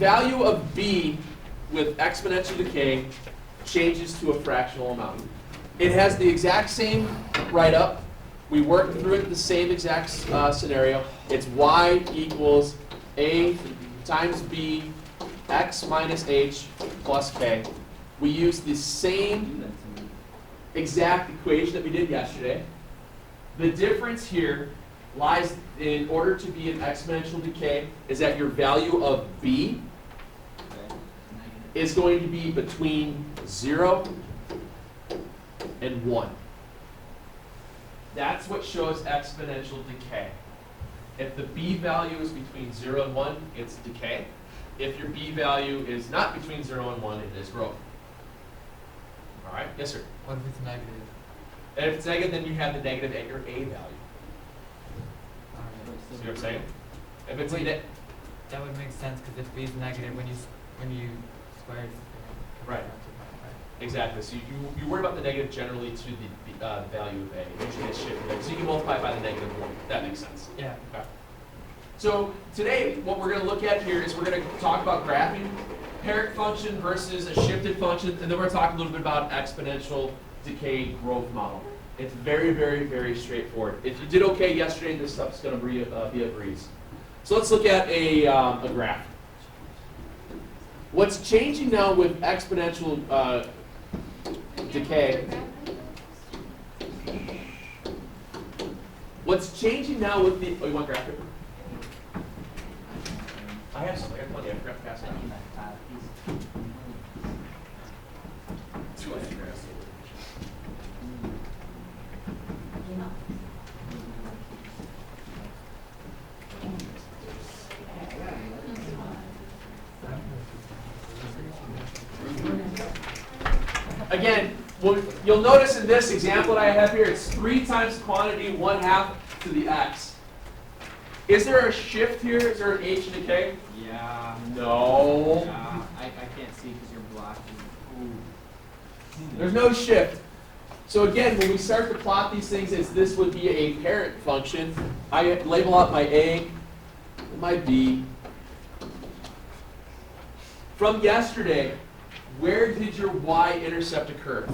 Value of b with exponential decay changes to a fractional amount. It has the exact same write-up. We worked through it the same exact scenario. It's y equals a times b x minus h plus k. We use the same exact equation that we did yesterday. The difference here lies in order to be an exponential decay is that your value of b is going to be between 0 and 1. That's what shows exponential decay. If the b value is between 0 and 1, it's decay. If your b value is not between 0 and 1, it is growth. All right? Yes, sir? What if it's negative? And if it's negative, then you have the negative at your a value. See what I'm saying? If it's that would make sense because if b is negative, when you square it, right. Exactly. So you worry about the negative generally to the value of a. Usually it's shifted. So you can multiply by the negative 1. That makes sense. Yeah. Okay. So today, what we're going to look at here is we're going to talk about graphing, parent function versus a shifted function, and then we're going to talk a little bit about exponential decay growth model. It's very, very, very straightforward. If you did okay yesterday, this stuff's going to be a breeze. So let's look at a graph. What's changing now with exponential decay? What's changing now with the? Oh, you want graph paper? I have some. I got plenty. I forgot to pass it out. Two extra graphs. Again, you'll notice in this example that I have here, it's 3 times quantity, 1/2 to the x. Is there a shift here? Is there an h in decay? Yeah. No. Yeah. I can't see because you're blocking. Ooh. There's no shift. So again, when we start to plot these things, this would be a parent function. I label out my a and my b. From yesterday, where did your y-intercept occur?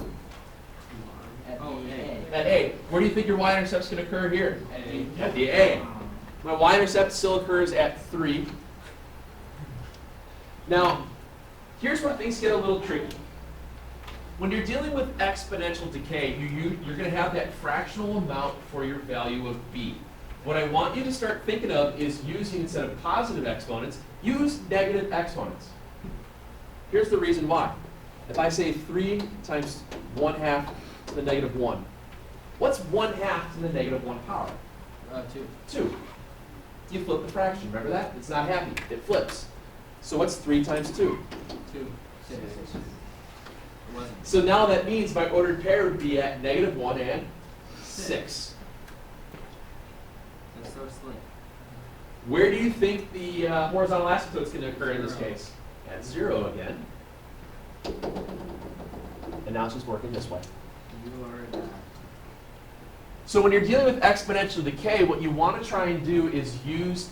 At A. At A. Where do you think your y-intercept is going to occur here? At A. At the A. My y-intercept still occurs at 3. Now, here's where things get a little tricky. When you're dealing with exponential decay, you're going to have that fractional amount for your value of b. What I want you to start thinking of is using, instead of positive exponents, use negative exponents. Here's the reason why. If I say 3 times 1/2 to the negative 1, what's 1/2 to the negative 1 power? 2. 2. You flip the fraction, remember that? It's not happy, it flips. So what's 3 times 2? 2. 6. It wasn't. So now that means my ordered pair would be at negative 1 and 6. That's so slick. Where do you think the horizontal asymptote is going to occur in this case? At 0 again. And now it's just working this way. You are that. So when you're dealing with exponential decay, what you want to try and do is use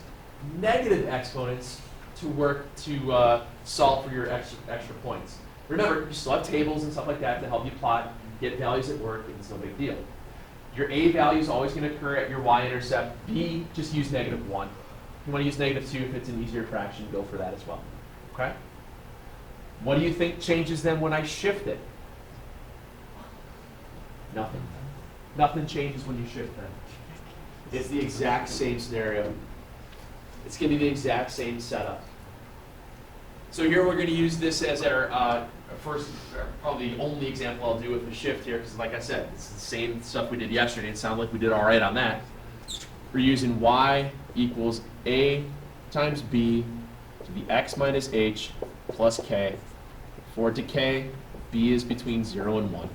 negative exponents to work to solve for your extra points. Remember, you still have tables and stuff like that to help you plot, get values at work, and it's no big deal. Your a value is always going to occur at your y-intercept. B, just use negative 1. If you want to use negative 2, if it's an easier fraction, go for that as well. Okay? What do you think changes then when I shift it? Nothing. Nothing changes when you shift them. It's the exact same scenario. It's going to be the exact same setup. So here we're going to use this as our first, probably the only example I'll do with the shift here, because like I said, it's the same stuff we did yesterday. It sounded like we did all right on that. We're using y equals a times b to the x minus h plus k. For decay, b is between 0 and 1.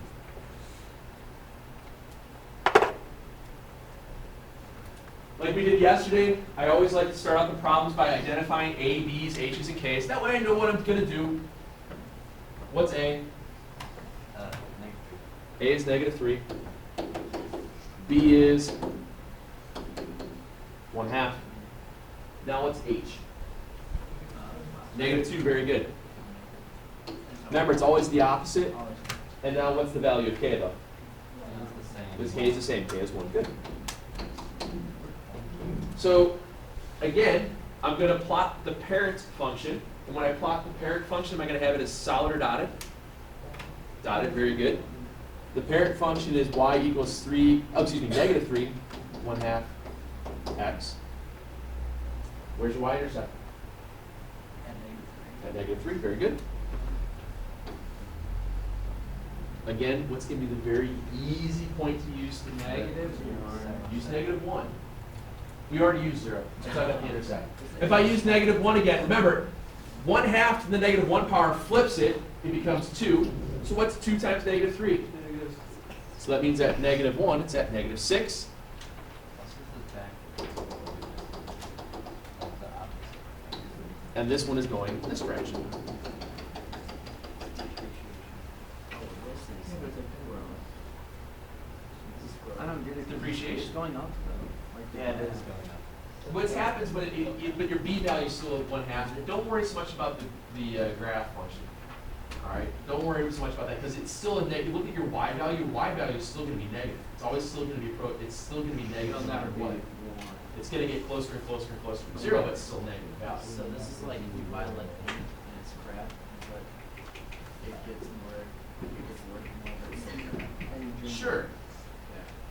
Like we did yesterday, I always like to start out the problems by identifying a, b's, h's, and k's. That way I know what I'm going to do. What's a? A is -3. B is 1/2. Now what's h? -2, very good. Remember, it's always the opposite. And now what's the value of k though? This k is the same, k is 1, good. So, again, I'm going to plot the parent function. And when I plot the parent function, am I going to have it as solid or dotted? Dotted, very good. The parent function is y equals -3, 1/2 x. Where's your y-intercept? At -3, very good. Again, what's going to be the very easy point to use to use -1. We already used 0, so I got the intercept. If I use -1 again, remember, 1/2 to the -1 power flips it, it becomes 2. So what's 2 times -3? So that means at -1, it's at -6. And this one is going this direction. I don't get it. Depreciation. It's going up though. Like, Yeah, it is going up. What happens, but your b value is still at 1/2. Don't worry so much about the graph function. All right, don't worry so much about that because it's still a negative. Look at your y value. Y value is still going to be negative. It's always still going to be it's still going to be negative no matter what. It's going to get closer and closer and closer to 0, but it's still negative value. So this is like you buy like paint and it's crap, but it gets more and you drink Sure.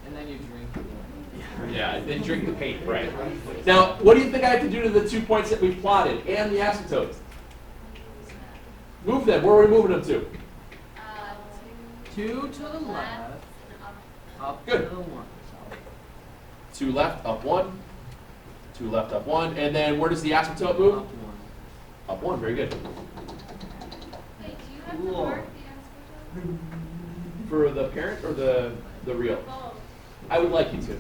and then you drink more. Yeah, then drink the paint, right. Now, what do you think I have to do to the 2 points that we've plotted and the asymptotes? Move them. Where are we moving them to? 2 to the left, up Good. to the 1. 2 left, up 1. 2 left, up 1. And then where does the asymptote move? Up 1. Up 1, very good. Wait, do you have to Cool. mark the asymptote? For the parent or the real? Both. I would like you to.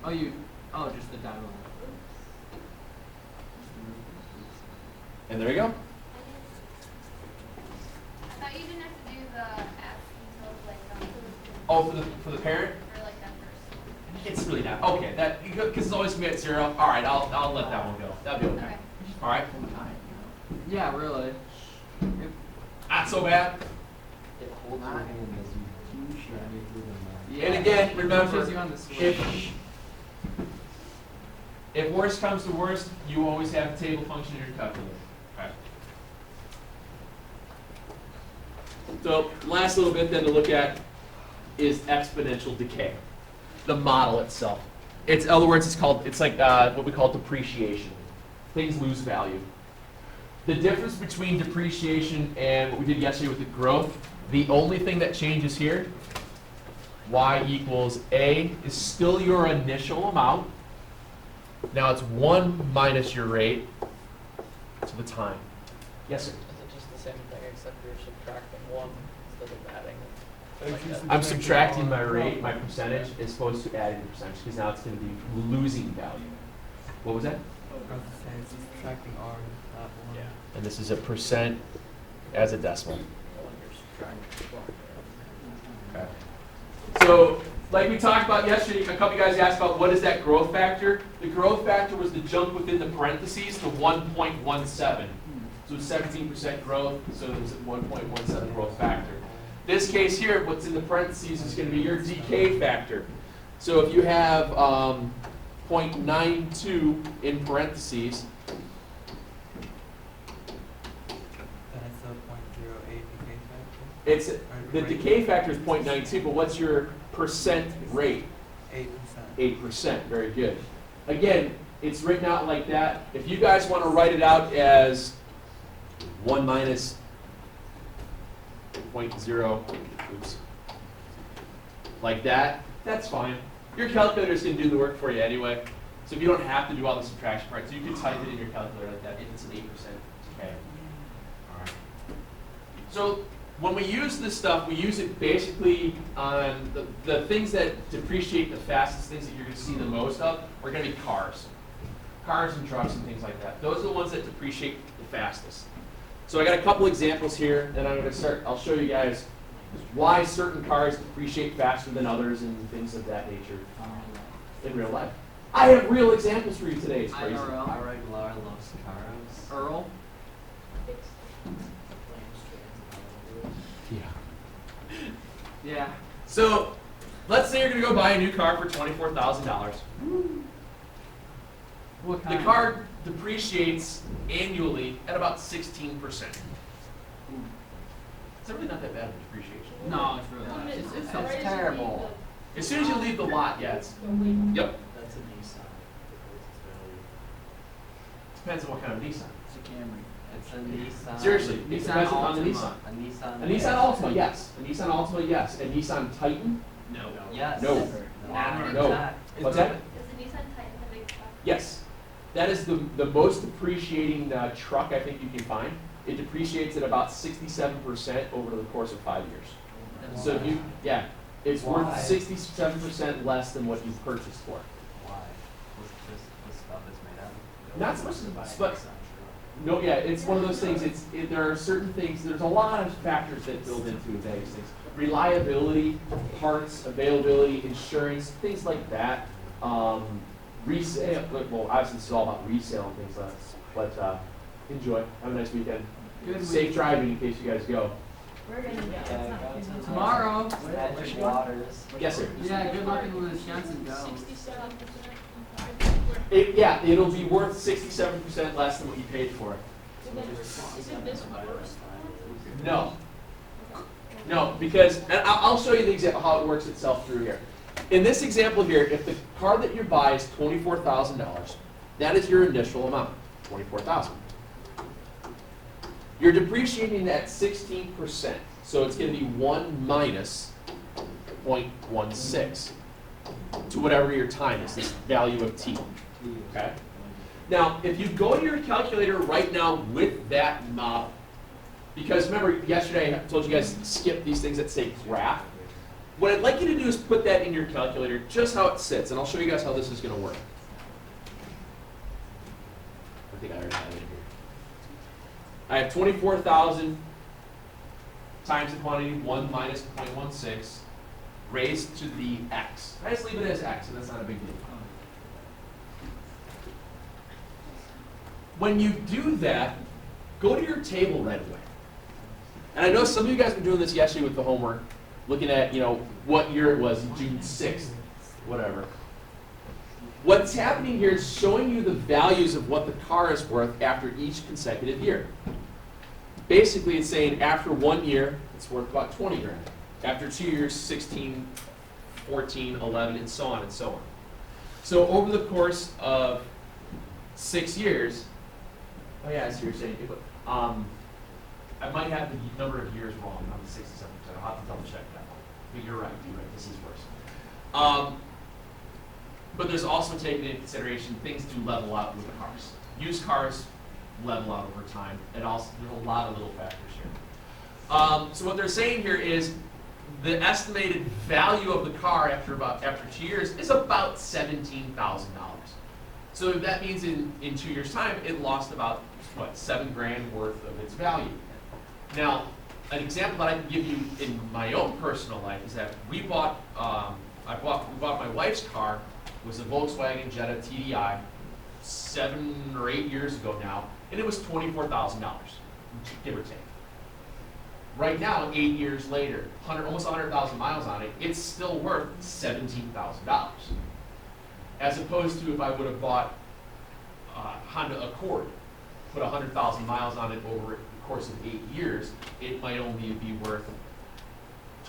Oh, just the dotted line. And there you go. I thought you didn't have to do the asymptote like Oh, for the parent? or like that first. It's really not. Okay, that because it's always going to be at 0. All right, I'll let that one go. That'll be okay. Okay. All right. Yeah, really. Not so bad. It holds your hand as you push your way through the mouth. And again, remember, Pushes you on the switch. if worst comes to worst, you always have a table function in your calculator. Okay. So last little bit then to look at is exponential decay, the model itself. It's in other words, it's like what we call depreciation. Things lose value. The difference between depreciation and what we did yesterday with the growth, the only thing that changes here, y equals a is still your initial amount. Now it's 1 minus your rate to the time. Yes, sir. Is it just the same thing except you're subtracting 1 instead of adding it? Like that? I'm subtracting my rate, my percentage, as opposed to adding the percentage, because now it's going to be losing value. What was that? I was going to say, it's subtracting r, not 1. Yeah. And this is a percent as a decimal. The one you're subtracting. Okay. So, like we talked about yesterday, a couple of guys asked about what is that growth factor. The growth factor was the jump within the parentheses to 1.17. So it's 17% growth, so there's a 1.17 growth factor. This case here, what's in the parentheses is going to be your decay factor. So if you have 0.92 in parentheses, Then it's a 0.08 decay factor. it's the decay factor is 0.92, but what's your percent rate? 8%. 8%, very good. Again, it's written out like that. If you guys want to write it out as 1 minus 0.0, oops, like that, that's fine. Your calculator's going to do the work for you anyway. So if you don't have to do all the subtraction parts, you can type it in your calculator like that if it's an 8% decay. All right. So when we use this stuff, we use it basically on the things that depreciate the fastest, things that you're going to see the most of, are going to be cars. Cars and trucks and things like that. Those are the ones that depreciate the fastest. So I got a couple examples here, and I'll show you guys why certain cars depreciate faster than others and things of that nature in real life. I have real examples for you today. It's crazy. IRL. Irregular Los Caros. Earl. Yeah. So, let's say you're gonna go buy a new car for $24,000. What The kind? car depreciates annually at about 16%. It's really not that bad of depreciation. No, it's really not. It's terrible. As soon as you leave the lot, yeah, it's, yep. That's a Nissan. Its value. Depends on what kind of Nissan. It's a Camry. It's a Nissan. Seriously, it Nissan depends on the Altima. Nissan. A Nissan. A Nissan Altima, yes. A Nissan Altima, yes. A Nissan Titan? No. Yes. No. No. What's that? Is the Nissan Titan the big truck? Yes. That is the most depreciating truck I think you can find. It depreciates at about 67% over the course of 5 years. So if you, yeah, it's Why? worth 67% less than what you purchased for. Why? What's the stuff it's made out of? Not so much To buy a but- Nissan truck. No, yeah, it's one of those things, there are certain things, there's a lot of factors that build into these things. Reliability, parts, availability, insurance, things like that. Resale, well, obviously this is all about resale and things like that, but enjoy, have a nice weekend. Good Safe week. driving in case you guys go. We're gonna go. It's Yeah, not go gonna to be- Tomorrow. Magic Waters. Yes, sir. Yeah, good luck in Wisconsin go. 67%. Yeah, it'll be worth 67% less than what you paid for it. Isn't this worse? No. No, because, and I'll show you the example, how it works itself through here. In this example here, if the car that you buy is $24,000, that is your initial amount, $24,000. You're depreciating at 16%, so it's gonna be 1 minus 0.16 to whatever your time is, this value of t, okay? Now, if you go to your calculator right now with that model, because remember yesterday I told you guys to skip these things that say graph. What I'd like you to do is put that in your calculator, just how it sits, and I'll show you guys how this is going to work. I think I already have it in here. I have 24,000 times the quantity 1 minus 0.16 raised to the x. I just leave it as x, and that's not a big deal. When you do that, go to your table right away. And I know some of you guys were doing this yesterday with the homework, looking at, what year it was, June 6th, whatever. What's happening here is showing you the values of what the car is worth after each consecutive year. Basically, it's saying after 1 year, it's worth about 20 grand. After 2 years, 16, 14, 11, and so on and so on. So over the course of 6 years, oh yeah, I see what you're saying. I might have the number of years wrong on the 67%. I'll have to double check that one. But you're right, this is worse. But there's also taken into consideration things do level out with the cars. Used cars level out over time. And also, there's a lot of little factors here. So what they're saying here is the estimated value of the car after 2 years is about $17,000. So that means in 2 years' time, it lost about, what, 7 grand worth of its value. Now, an example that I can give you in my own personal life is that we bought my wife's car, was a Volkswagen Jetta TDI, 7 or 8 years ago now, and it was $24,000, give or take. Right now, 8 years later, almost 100,000 miles on it, it's still worth $17,000. As opposed to if I would have bought a Honda Accord, put 100,000 miles on it over the course of 8 years, it might only be worth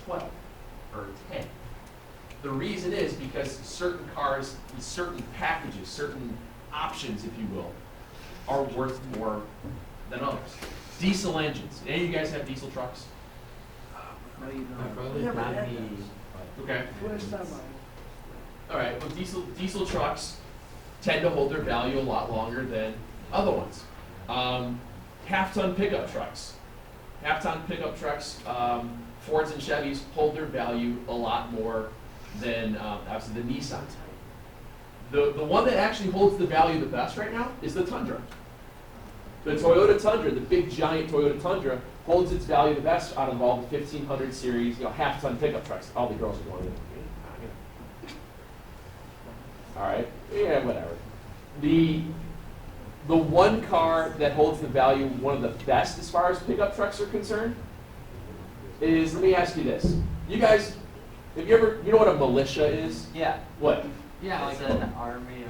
12 or 10. The reason is because certain cars, certain packages, certain options, if you will, are worth more than others. Diesel engines. Any of you guys have diesel trucks? No, you My don't. brother's got me. Okay. All right. Well, diesel trucks tend to hold their value a lot longer than other ones. Half-ton pickup trucks. Half-ton pickup trucks, Fords and Chevys hold their value a lot more than obviously the Nissan. The one that actually holds the value the best right now is the Tundra. The Toyota Tundra, the big giant Toyota Tundra, holds its value the best out of all the 1500 series, half-ton pickup trucks. All the girls are going, all right, yeah, whatever. The one car that holds the value one of the best as far as pickup trucks are concerned is, let me ask you this. You guys, have you ever, you know what a militia is? Yeah. What? Yeah, It's like an army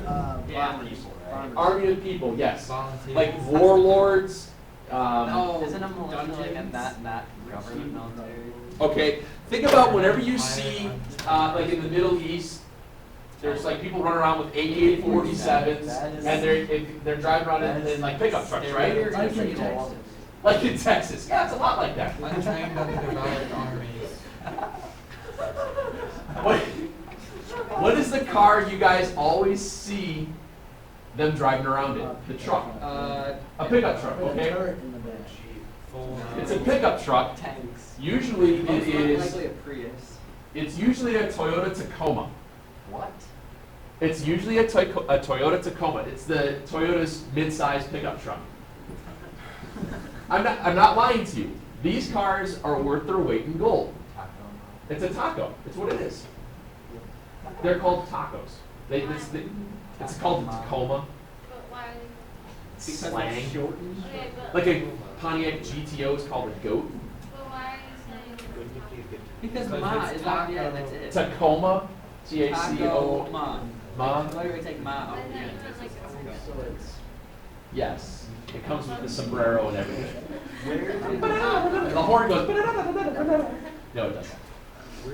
of yeah, people, right? Army of people, yes. Volunteers. Like warlords. No. Isn't a militia like a Dungeons. not government military? Okay, think about whenever you see, like in the Middle East, there's like people running around with AK-47s, and they're driving around in like pickup trucks, right? Like in Texas. Like in Texas. Yeah, it's a lot like that. Untrained, underdeveloped armies. What is the car you guys always see them driving around in? The truck. A pickup truck, okay? Full. It's a pickup truck. Tanks. Usually it is, Likely a Prius. it's usually a Toyota Tacoma. What? It's usually a Toyota Tacoma. It's the Toyota's mid-size pickup truck. I'm not lying to you. These cars are worth their weight in gold. It's a taco. It's what it is. They're called tacos. It's called the Tacoma. But why? Slang. Okay, but, Like a Pontiac GTO is called a goat. but why are you saying? Because Because Ma it's is not, yeah, that's it. Tacoma, Taco T-A-C-O. Ma. Ma. Why do we take Ma I out? thought you meant like a So it's. Yes. It comes with the sombrero and everything. Where The horn goes. No, it doesn't.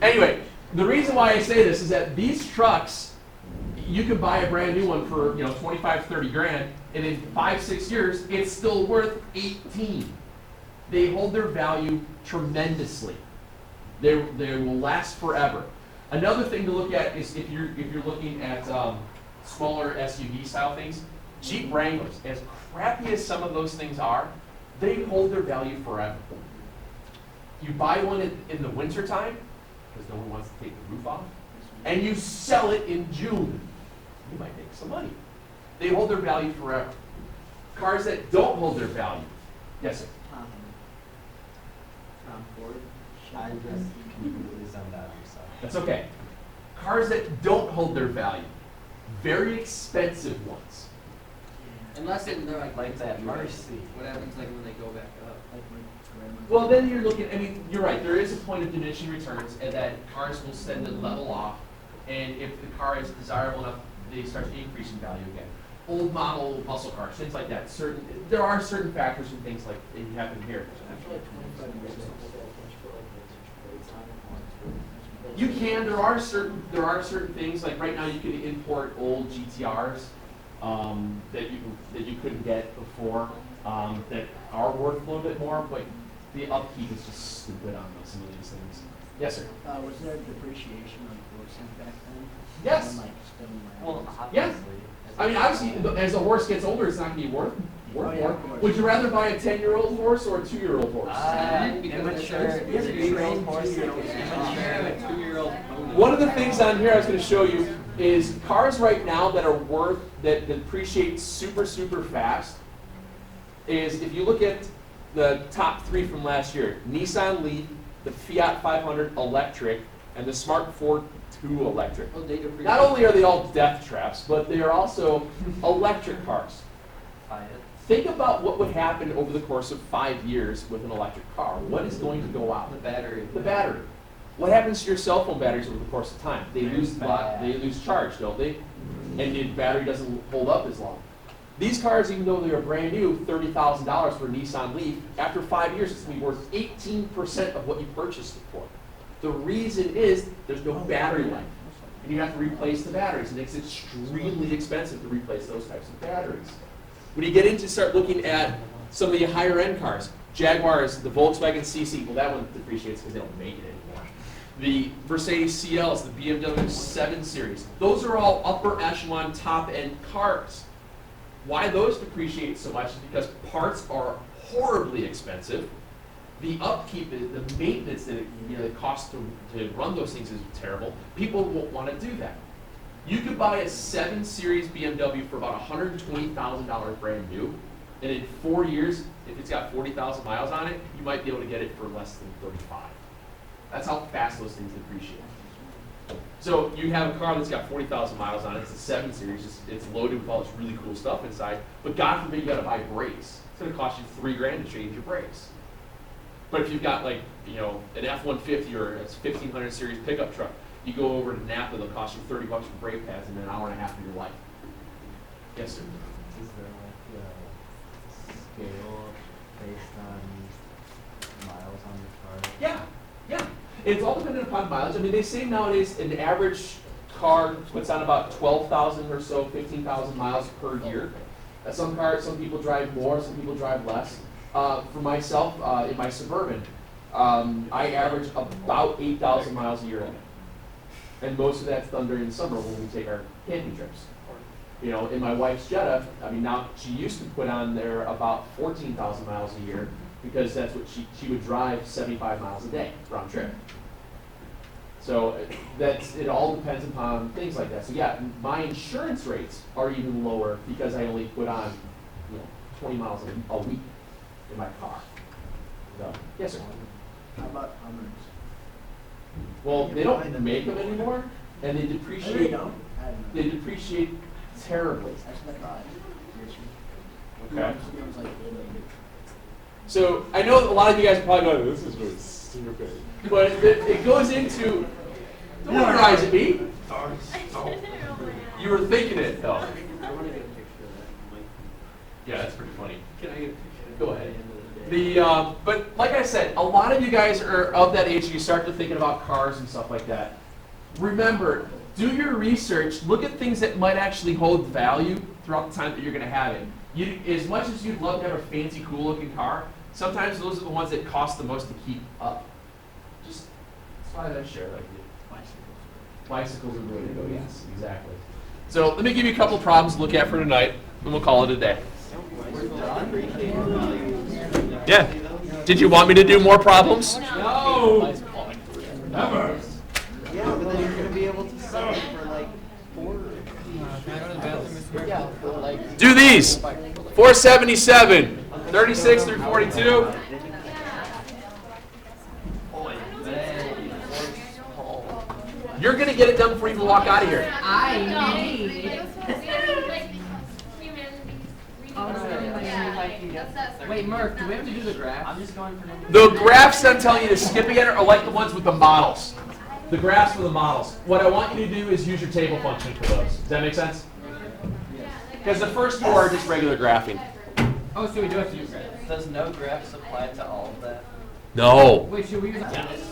Anyway, the reason why I say this is that these trucks, you could buy a brand new one for 25, 30 grand, and in 5-6 years, it's still worth 18. They hold their value tremendously. They will last forever. Another thing to look at is if you're looking at smaller SUV style things, Jeep Wranglers, as crappy as some of those things are, they hold their value forever. You buy one in the wintertime, because no one wants to take the roof off, and you sell it in June, you might make some money. They hold their value forever. Cars that don't hold their value, yes sir? Tom Ford. I just completely zoned out, I'm sorry. That's okay. Cars that don't hold their value, very expensive ones. Unless they're Like that Mercy. What happens like when they go back up? Well, then you're looking, I mean, you're right, there is a point of diminishing returns, and that cars will tend to level off, and if the car is desirable enough, they start to increase in value again. Old model muscle cars, things like that. There are certain factors and things like that you happen here. You can. There are certain things, like right now you can import old GTRs that you couldn't get before that are worth a little bit more, but the upkeep is just stupid on some of these things. Yes, sir. Was there depreciation on horses back then? Yes. And, like, stone Well, wagons? Yes. obviously. I mean, obviously, as the horse gets older, it's not going to be worth Oh, yeah, more. of course. Would you rather buy a 10-year-old horse or a 2-year-old horse? Immature, You have to train horses. two-year-olds. A 2-year-old pony. One of the things on here I was going to show you is cars right now that are worth, that depreciate super, super fast, is if you look at the top 3 from last year, Nissan Leaf, the Fiat 500 electric, and the Smart 42 electric. Oh, they depreciate. Not only are they all death traps, but they are also electric cars. Think about what would happen over the course of 5 years with an electric car. What is going to go out? The battery. The battery. What happens to your cell phone batteries over the course of time? They lose charge, don't they? And the battery doesn't hold up as long. These cars, even though they are brand new, $30,000 for a Nissan Leaf, after 5 years, it's going to be worth 18% of what you purchased it for. The reason is there's no battery life. And you have to replace the batteries. It makes it extremely expensive to replace those types of batteries. When you get into start looking at some of the higher end cars, Jaguars, the Volkswagen CC, well that one depreciates because they don't make it anymore. The Mercedes CLs, the BMW 7 Series, those are all upper echelon top end cars. Why those depreciate so much is because parts are horribly expensive. The upkeep, the maintenance that it costs to run those things is terrible. People won't want to do that. You could buy a 7 Series BMW for about $120,000 brand new, and in 4 years, if it's got 40,000 miles on it, you might be able to get it for less than 35. That's how fast those things depreciate. So you have a car that's got 40,000 miles on it, it's a 7 Series, it's loaded with all this really cool stuff inside, but God forbid you gotta buy brakes. It's gonna cost you $3 grand to change your brakes. But if you've got like, you know, an F-150 or a 1500 series pickup truck, you go over to Napa, they'll cost you $30 for brake pads in an hour and a half of your life. Yes, sir. Is there like a scale based on miles on the car? Yeah, yeah. It's all dependent upon mileage. I mean, they say nowadays an average car puts on about 12,000 or so, 15,000 miles per year. Some cars, some people drive more, some people drive less. For myself, in my Suburban, I average about 8,000 miles a year in it. And most of that's done during the summer when we take our camping trips. You know, in my wife's Jetta, I mean, now she used to put on there about 14,000 miles a year because that's what she would drive 75 miles a day round trip. So it all depends upon things like that. So yeah, my insurance rates are even lower because I only put on, you know, 20 miles a week in my car. So, yes, sir. How about Hummers? Well, they don't make them anymore, and they They depreciate. don't? I don't know. They depreciate terribly. That's what I thought. Okay. It was like, So I know a lot of you guys are probably going, "This is really stupid," but it goes into. Don't look your eyes at me. You were thinking it though. I want to get a picture of that. Like, Yeah, that's pretty funny. can I get a picture? Go At ahead. the end of the day? But like I said, a lot of you guys are of that age. You start to thinking about cars and stuff like that. Remember, do your research. Look at things that might actually hold value throughout the time that you're going to have it. As much as you'd love to have a fancy, cool-looking car, sometimes those are the ones that cost the most to keep up. Just that's why I share that with you. Bicycles are the way to go. Yes, exactly. So let me give you a couple of problems to look at for tonight, and we'll call it a day. Yeah. Did you want me to do more problems? No. Never. Yeah, but then you're gonna be able to sell it for like $4. Can I go to the bathroom, Mr. Mayor? Yeah, for like. Do these. 477, 36 through 42. You're going to get it done before you even walk out of here. Wait, Murph, do we have to do the graph? I'm just going for number. The graphs I'm telling you to skip again are like the ones with the models. The graphs for the models. What I want you to do is use your table function for those. Does that make sense? Because the first four are just regular graphing. Oh, so we do have to use graph. Does no graphs apply to all of that? No. Wait, should we use?